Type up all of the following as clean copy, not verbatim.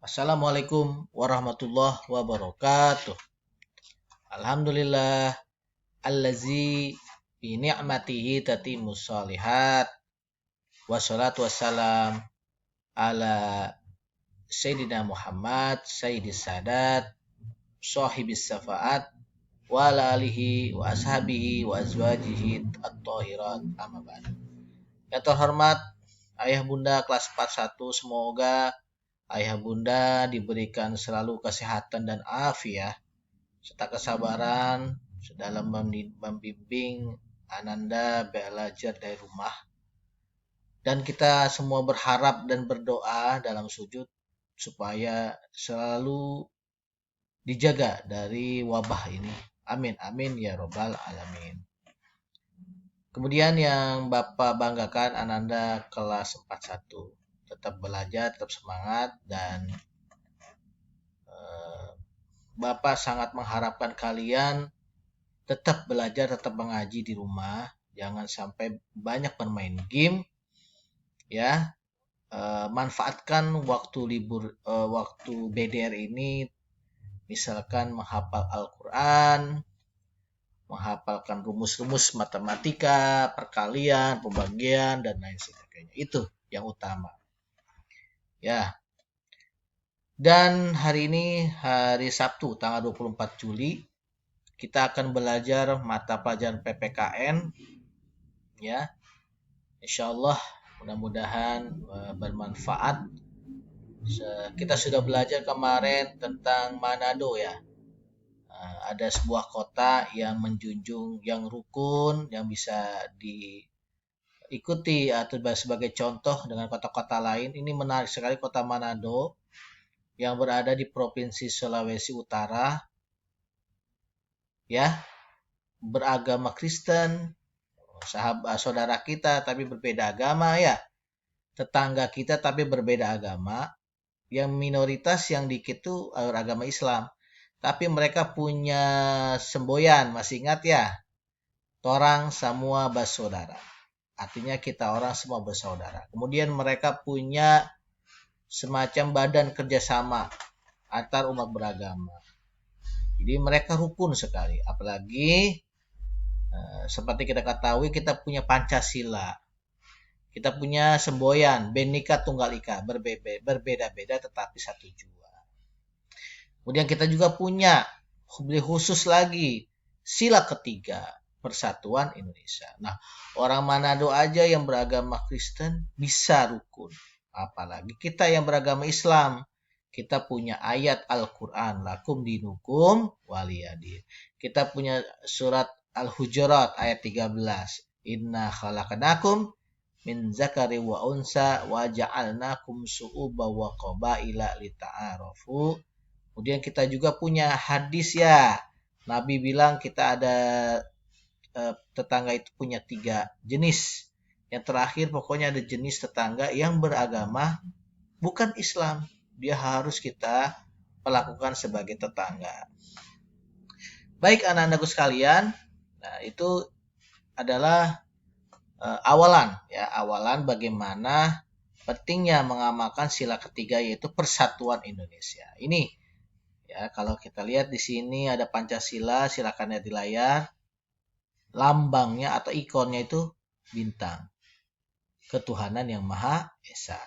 Assalamualaikum warahmatullahi wabarakatuh. Alhamdulillah allazi bi ni'matihi tatimmus shalihat. Wassalatu wassalam ala Sayyidina Muhammad sayyidis sadat sahibis syafaat wa ala alihi wa ashabihi wa azwajihi at-tahirat amma ba'd. Yang terhormat Ayah Bunda kelas 41, semoga Ayah Bunda diberikan selalu kesehatan dan afiat serta kesabaran dalam membimbing Ananda belajar dari rumah. Dan kita semua berharap dan berdoa dalam sujud supaya selalu dijaga dari wabah ini. Amin, amin ya robbal alamin. Kemudian yang Bapak banggakan Ananda kelas 41. Tetap belajar, tetap semangat, dan Bapak sangat mengharapkan kalian tetap belajar, tetap mengaji di rumah. Jangan sampai banyak bermain game. Ya, manfaatkan waktu libur, waktu BDR ini, misalkan menghafal Al-Quran, menghafalkan rumus-rumus matematika, perkalian, pembagian, dan lain sebagainya. Itu yang utama. Ya. Dan hari ini hari Sabtu tanggal 24 Juli kita akan belajar mata pelajaran PPKN, ya. Insyaallah mudah-mudahan bermanfaat. Kita sudah belajar kemarin tentang Manado, ya. Ada sebuah kota yang menjunjung yang rukun, yang bisa diikuti atau sebagai contoh dengan kota-kota lain. Ini menarik sekali, kota Manado yang berada di Provinsi Sulawesi Utara, ya, beragama Kristen, saudara kita tapi berbeda agama, ya, tetangga kita tapi berbeda agama, yang minoritas yang dikit tuh beragama Islam, tapi mereka punya semboyan, masih ingat ya, torang semua bersaudara, artinya kita orang semua bersaudara. Kemudian mereka punya semacam badan kerjasama antar umat beragama. Jadi mereka rukun sekali. Apalagi seperti kita ketahui, kita punya Pancasila. Kita punya semboyan, Bhinneka Tunggal Ika, berbeda-beda tetapi satu jua. Kemudian kita juga punya khusus lagi sila ketiga, Persatuan Indonesia. Nah, orang Manado aja yang beragama Kristen bisa rukun. Apalagi kita yang beragama Islam. Kita punya ayat Al-Quran, lakum dinukum waliyadin. Kita punya surat Al-Hujurat ayat 13. Inna khalaqnakum min zakari wa unsa wa ja'alnakum su'uba wa qabaila lita'arafu. Kemudian kita juga punya hadis, ya. Nabi bilang kita ada tetangga itu punya 3 jenis. Yang terakhir pokoknya ada jenis tetangga yang beragama bukan Islam. Dia harus kita perlakukan sebagai tetangga. Baik anak-anakku sekalian, nah itu adalah awalan bagaimana pentingnya mengamalkan sila ketiga, yaitu Persatuan Indonesia. Ini ya, kalau kita lihat di sini ada Pancasila, silakan lihat di layar. Lambangnya atau ikonnya itu bintang. Ketuhanan yang Maha Esa.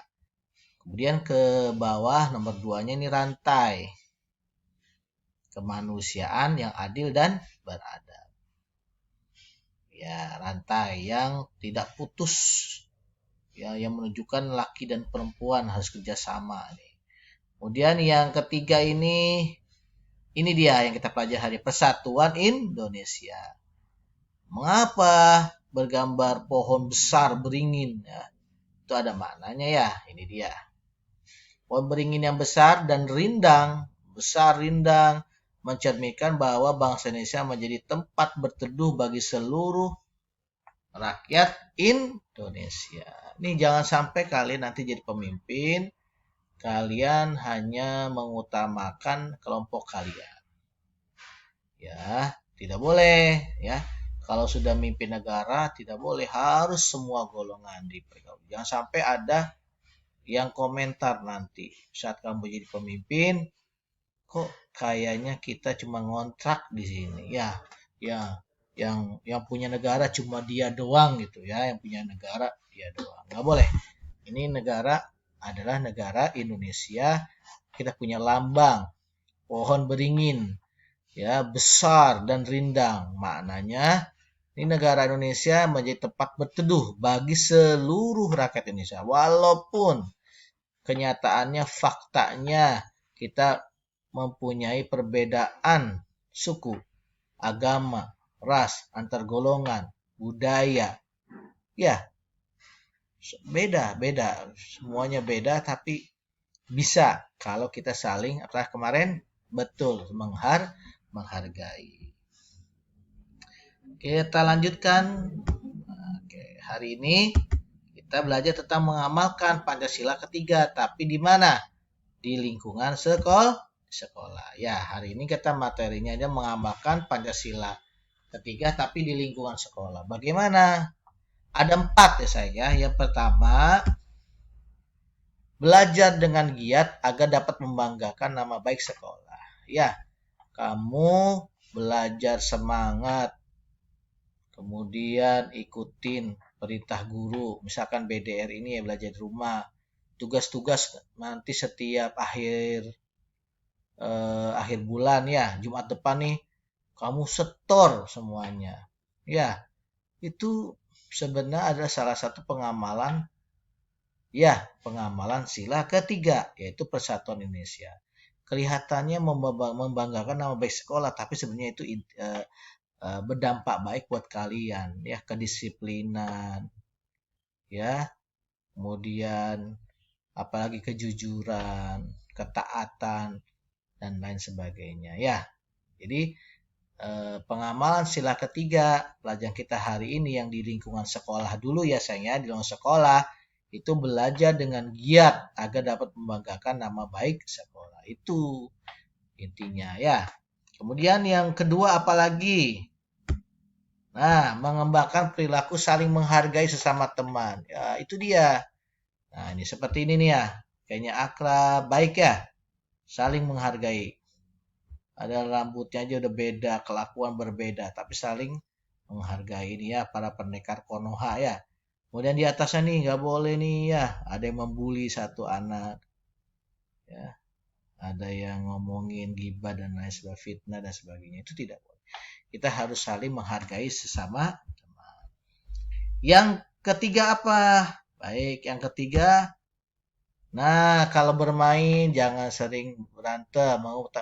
Kemudian ke bawah nomor 2-nya ini rantai. Kemanusiaan yang adil dan beradab. Ya, rantai yang tidak putus. Ya, yang menunjukkan laki dan perempuan harus kerjasama. Kemudian yang ketiga ini dia yang kita pelajari hari Persatuan Indonesia. Mengapa bergambar pohon besar beringin? Ya, itu ada maknanya, ya. Ini dia. Pohon beringin yang besar dan rindang, besar rindang, mencerminkan bahwa bangsa Indonesia menjadi tempat berteduh bagi seluruh rakyat Indonesia. Ini jangan sampai kalian nanti jadi pemimpin, kalian hanya mengutamakan kelompok kalian. Ya, tidak boleh, ya. Kalau sudah mimpin negara, tidak boleh harus semua golongan dipergauli. Jangan sampai ada yang komentar nanti saat kamu jadi pemimpin, kok kayaknya kita cuma ngontrak di sini. Ya, yang punya negara cuma dia doang gitu ya, yang punya negara dia doang. Nggak boleh. Ini negara adalah negara Indonesia. Kita punya lambang pohon beringin, ya besar dan rindang. Maknanya ini negara Indonesia menjadi tempat berteduh bagi seluruh rakyat Indonesia. Walaupun kenyataannya, faktanya kita mempunyai perbedaan suku, agama, ras, antar golongan, budaya. Ya, beda, semuanya beda, tapi bisa kalau kita saling, apa kemarin, betul, menghargai. Kita lanjutkan. Oke, hari ini kita belajar tentang mengamalkan Pancasila ketiga, tapi di mana? Di lingkungan sekolah. Ya, hari ini kita materinya aja mengamalkan Pancasila ketiga, tapi di lingkungan sekolah. Bagaimana? Ada 4 ya saya. Yang pertama, belajar dengan giat agar dapat membanggakan nama baik sekolah. Ya, kamu belajar semangat, kemudian ikutin perintah guru. Misalkan BDR ini ya belajar di rumah. Tugas-tugas nanti setiap akhir bulan ya, Jumat depan nih kamu setor semuanya. Ya, itu sebenarnya adalah salah satu pengamalan sila ketiga, yaitu Persatuan Indonesia. Kelihatannya membanggakan nama baik sekolah, tapi sebenarnya itu berdampak baik buat kalian, ya, kedisiplinan, ya, kemudian apalagi kejujuran, ketaatan, dan lain sebagainya, ya. Jadi pengamalan sila ketiga pelajaran kita hari ini yang di lingkungan sekolah dulu ya sayangnya, di lingkungan sekolah itu belajar dengan giat agar dapat membanggakan nama baik sekolah. Itu intinya ya. Kemudian yang kedua apalagi? Nah, mengembangkan perilaku saling menghargai sesama teman. Ya, itu dia. Nah, ini seperti ini nih ya. Kayaknya akrab, baik ya. Saling menghargai. Ada rambutnya aja udah beda, kelakuan berbeda, tapi saling menghargai ini ya, para pendekar Konoha ya. Kemudian di atasnya nih nggak boleh nih ya, ada yang membuli satu anak, ya, ada yang ngomongin gibah dan lain sebagainya, fitnah dan sebagainya, itu tidak boleh. Kita harus saling menghargai sesama teman. Yang ketiga apa? Baik, yang ketiga, nah, kalau bermain jangan sering berantem,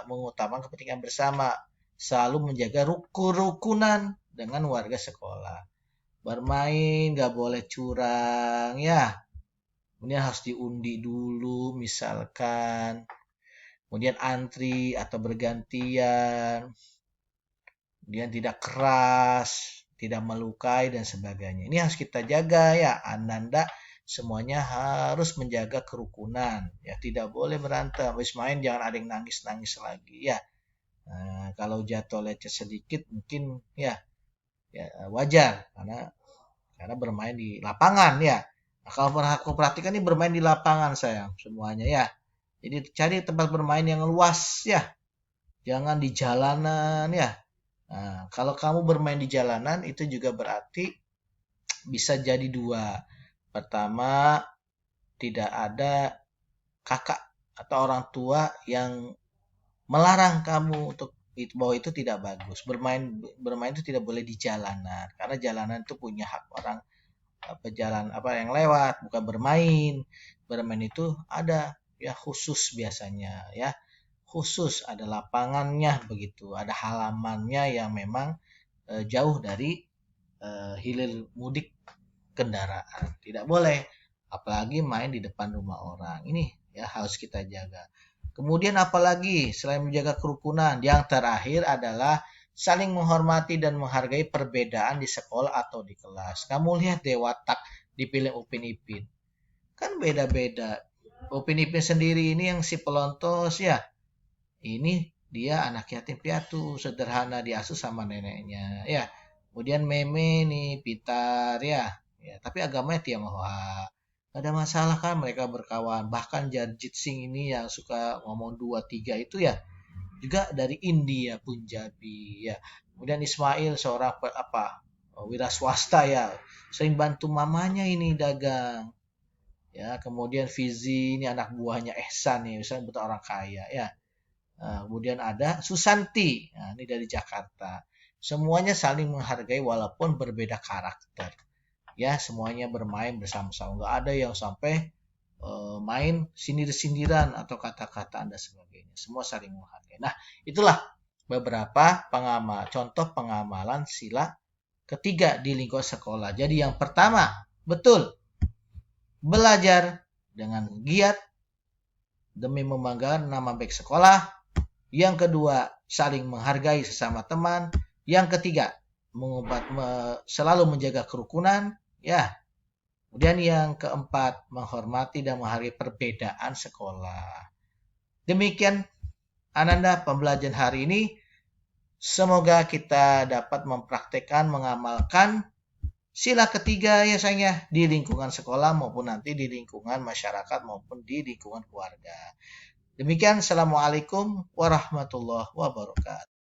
mengutamakan kepentingan bersama, selalu menjaga kerukunan dengan warga sekolah. Bermain nggak boleh curang, ya. Kemudian harus diundi dulu, misalkan. Kemudian antri atau bergantian. Kemudian tidak keras, tidak melukai dan sebagainya. Ini harus kita jaga ya, Ananda. Semuanya harus menjaga kerukunan, ya tidak boleh berantem. Habis main jangan ada yang nangis-nangis lagi ya. Nah, kalau jatuh lecet sedikit mungkin ya wajar karena bermain di lapangan ya. Nah, kalau aku perhatikan ini bermain di lapangan sayang semuanya ya. Jadi cari tempat bermain yang luas ya. Jangan di jalanan ya. Nah, kalau kamu bermain di jalanan itu juga berarti bisa jadi dua. Pertama, tidak ada kakak atau orang tua yang melarang kamu untuk bahwa itu tidak bagus. Bermain itu tidak boleh di jalanan karena jalanan itu punya hak orang pejalan yang lewat, bukan bermain. Bermain itu ada ya khusus biasanya ya. Khusus ada lapangannya begitu, ada halamannya yang memang jauh dari hilir mudik kendaraan. Tidak boleh. Apalagi main di depan rumah orang. Ini ya harus kita jaga. Kemudian apalagi selain menjaga kerukunan, yang terakhir adalah saling menghormati dan menghargai perbedaan di sekolah atau di kelas. Kamu lihat deh watak dipilih Upin Ipin. Kan beda-beda. Upin Ipin sendiri ini yang si pelontos ya. Ini dia anak yatim piatu, sederhana diasuh sama neneknya. Ya. Kemudian Meme nih pintar ya. Ya, tapi agamanya Tionghoa. Ada masalah kan mereka berkawan. Bahkan Jarjit Singh ini yang suka ngomong 2 3 itu ya juga dari India, Punjabi ya. Kemudian Ismail seorang wira swasta ya, sering bantu mamanya ini dagang. Ya, kemudian Fizi ini anak buahnya Ehsan nih, misalnya betul orang kaya ya. Nah, kemudian ada Susanti, nah, ini dari Jakarta. Semuanya saling menghargai walaupun berbeda karakter. Ya, semuanya bermain bersama-sama. Nggak ada yang sampai main sindir-sindiran atau kata-kata dan sebagainya. Semua saling menghargai. Nah, itulah beberapa contoh pengamalan sila ketiga di lingkungan sekolah. Jadi yang pertama, betul, belajar dengan giat demi membanggakan nama baik sekolah. Yang kedua, saling menghargai sesama teman. Yang ketiga, selalu menjaga kerukunan. Ya, kemudian yang keempat, menghormati dan menghargai perbedaan sekolah. Demikian Ananda pembelajaran hari ini. Semoga kita dapat mempraktekkan, mengamalkan sila ketiga ya sayangnya di lingkungan sekolah maupun nanti di lingkungan masyarakat maupun di lingkungan keluarga. Demikian, Assalamualaikum warahmatullahi wabarakatuh.